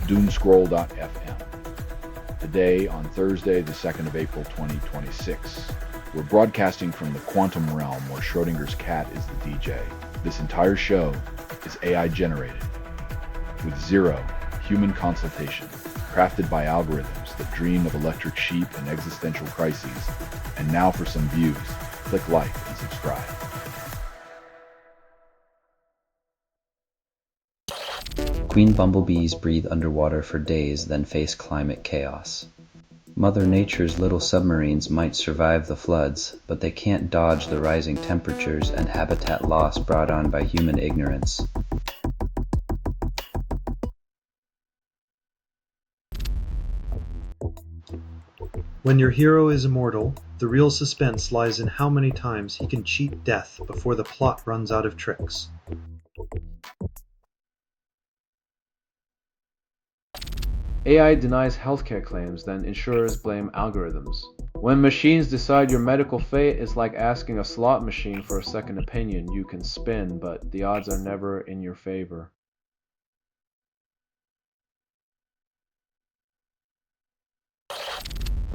Doomscroll.fm. Today, on Thursday, the 2nd of April, 2026, we're broadcasting from the quantum realm where Schrodinger's cat is the DJ. This entire show is AI generated, with zero human consultation, crafted by algorithms that dream of electric sheep and existential crises. And now for some views. Click like and subscribe. Queen bumblebees breathe underwater for days, then face climate chaos. Mother Nature's little submarines might survive the floods, but they can't dodge the rising temperatures and habitat loss brought on by human ignorance. When your hero is immortal, the real suspense lies in how many times he can cheat death before the plot runs out of tricks. AI denies healthcare claims, then insurers blame algorithms. When machines decide your medical fate, it's like asking a slot machine for a second opinion. You can spin, but the odds are never in your favor.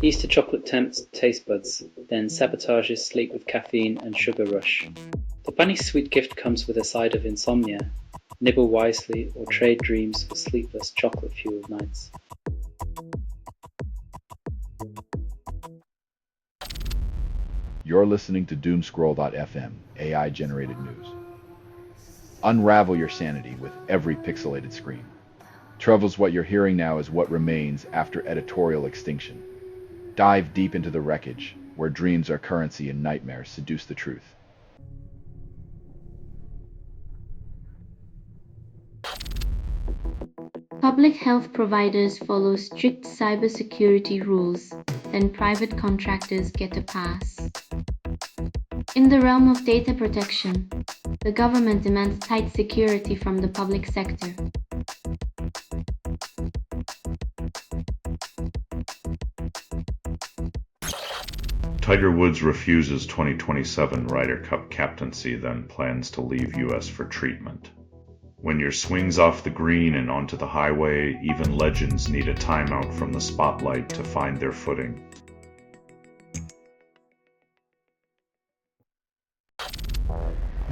Easter chocolate tempts taste buds, then sabotages sleep with caffeine and sugar rush. The bunny's sweet gift comes with a side of insomnia. Nibble wisely or trade dreams for sleepless chocolate-fueled nights. You're listening to Doomscroll.fm, AI-generated news. Unravel your sanity with every pixelated screen. Troubles what you're hearing now is what remains after editorial extinction. Dive deep into the wreckage, where dreams are currency and nightmares seduce the truth. Public health providers follow strict cybersecurity rules, then private contractors get a pass. In the realm of data protection, the government demands tight security from the public sector. Tiger Woods refuses 2027 Ryder Cup captaincy, then plans to leave US for treatment. When your swing's off the green and onto the highway, even legends need a timeout from the spotlight to find their footing.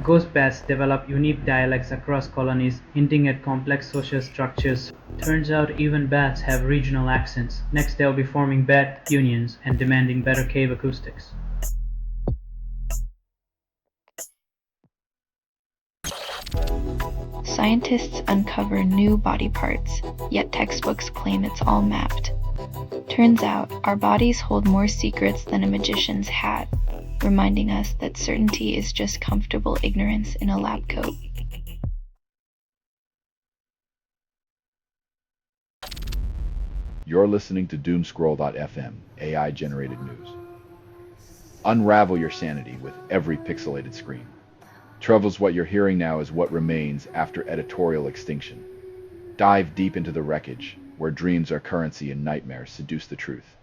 Ghost bats develop unique dialects across colonies, hinting at complex social structures. Turns out even bats have regional accents. Next they'll be forming bat unions and demanding better cave acoustics. Scientists uncover new body parts, yet textbooks claim it's all mapped. Turns out, our bodies hold more secrets than a magician's hat, reminding us that certainty is just comfortable ignorance in a lab coat. You're listening to Doomscroll.fm, AI-generated news. Unravel your sanity with every pixelated screen. Troubles what you're hearing now is what remains after editorial extinction. Dive deep into the wreckage, where dreams are currency and nightmares seduce the truth.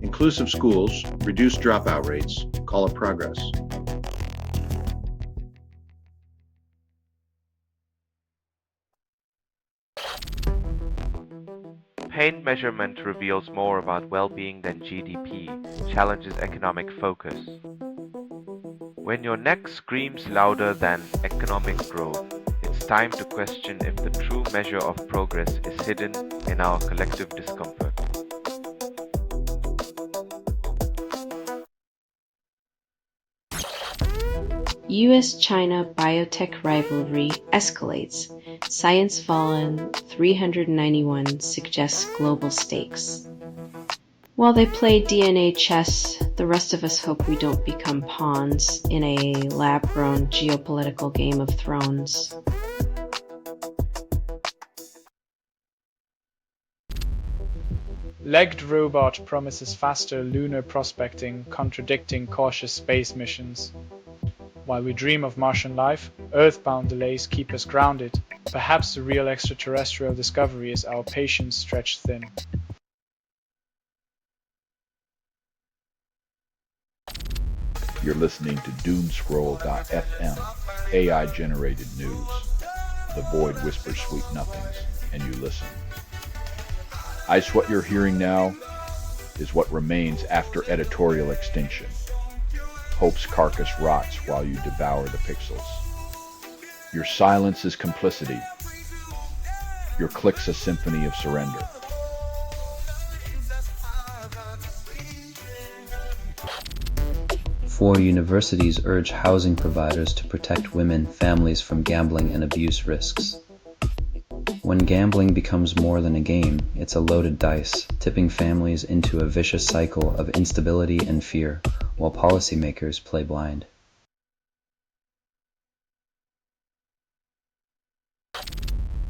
Inclusive schools, reduce dropout rates, call it progress. Pain measurement reveals more about well-being than GDP, challenges economic focus. When your neck screams louder than economic growth, it's time to question if the true measure of progress is hidden in our collective discomfort. US-China biotech rivalry escalates. Science Fallen 391 suggests global stakes. While they play DNA chess, the rest of us hope we don't become pawns in a lab-grown geopolitical game of thrones. Legged robot promises faster lunar prospecting, contradicting cautious space missions. While we dream of Martian life, Earthbound delays keep us grounded. Perhaps the real extraterrestrial discovery is our patience stretched thin. You're listening to Doomscroll.fm, AI-generated news. The void whispers sweet nothings, and you listen. What you're hearing now is what remains after editorial extinction. Hope's carcass rots while you devour the pixels. Your silence is complicity. Your click's a symphony of surrender. Four universities urge housing providers to protect women, families from gambling and abuse risks. When gambling becomes more than a game, it's a loaded dice, tipping families into a vicious cycle of instability and fear, while policymakers play blind.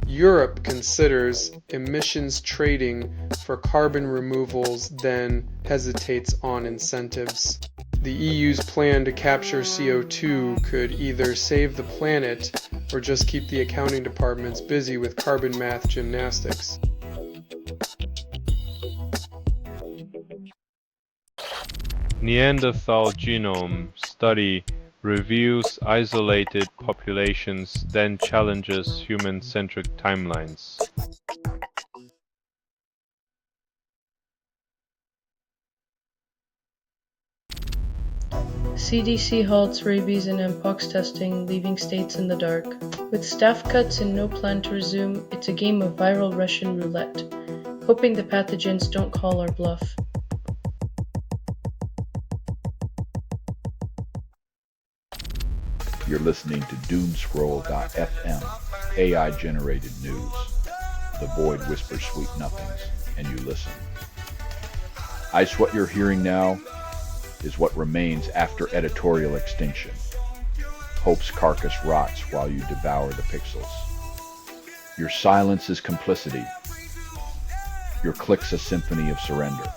Europe considers emissions trading for carbon removals, then hesitates on incentives. The EU's plan to capture CO2 could either save the planet or just keep the accounting departments busy with carbon math gymnastics. Neanderthal genome study reveals isolated populations, then challenges human-centric timelines. CDC halts rabies and mpox testing, leaving states in the dark. With staff cuts and no plan to resume, it's a game of viral Russian roulette, hoping the pathogens don't call our bluff. You're listening to Doomscroll.fm, AI-generated news. The void whispers sweet nothings, and you listen. What you're hearing now is what remains after editorial extinction. Hope's carcass rots while you devour the pixels. Your silence is complicity. Your click's a symphony of surrender.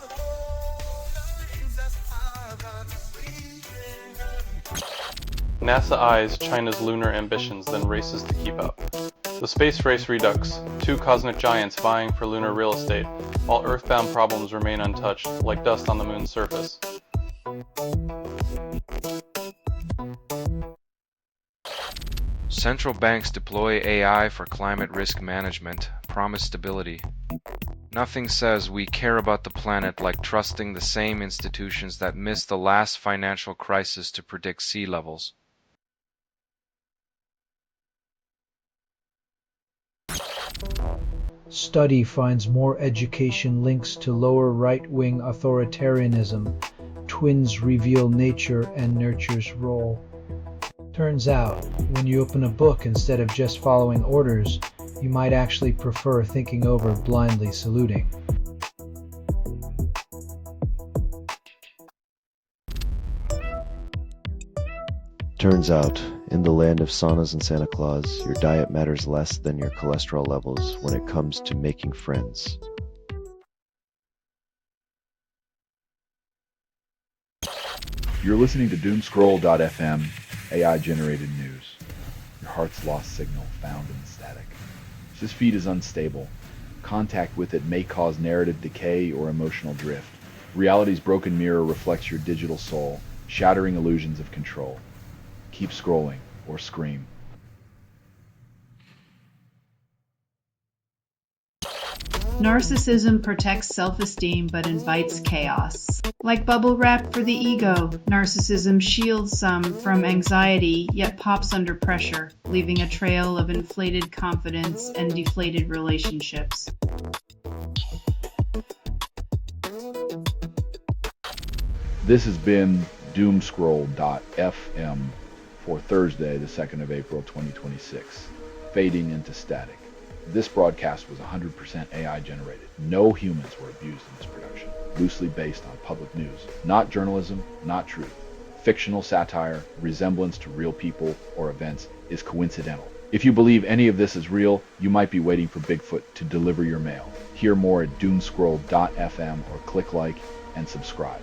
NASA eyes China's lunar ambitions, then races to keep up. The space race redux, two cosmic giants vying for lunar real estate, while Earthbound problems remain untouched, like dust on the moon's surface. Central banks deploy AI for climate risk management, promise stability. Nothing says we care about the planet like trusting the same institutions that missed the last financial crisis to predict sea levels. Study finds more education links to lower right-wing authoritarianism. Twins reveal nature and nurture's role. Turns out, when you open a book instead of just following orders, you might actually prefer thinking over blindly saluting. Turns out, in the land of saunas and Santa Claus, your diet matters less than your cholesterol levels when it comes to making friends. You're listening to Doomscroll.fm, AI-generated news. Your heart's lost signal found in the static. This feed is unstable. Contact with it may cause narrative decay or emotional drift. Reality's broken mirror reflects your digital soul, shattering illusions of control. Keep scrolling or scream. Narcissism protects self-esteem but invites chaos. Like bubble wrap for the ego, narcissism shields some from anxiety yet pops under pressure, leaving a trail of inflated confidence and deflated relationships. This has been Doomscroll.fm for Thursday, the 2nd of April, 2026, fading into static. This broadcast was 100% AI generated. No humans were abused in this production. Loosely based on public news. Not journalism, not truth. Fictional satire, resemblance to real people or events is coincidental. If you believe any of this is real, you might be waiting for Bigfoot to deliver your mail. Hear more at doomscroll.fm or click like and subscribe.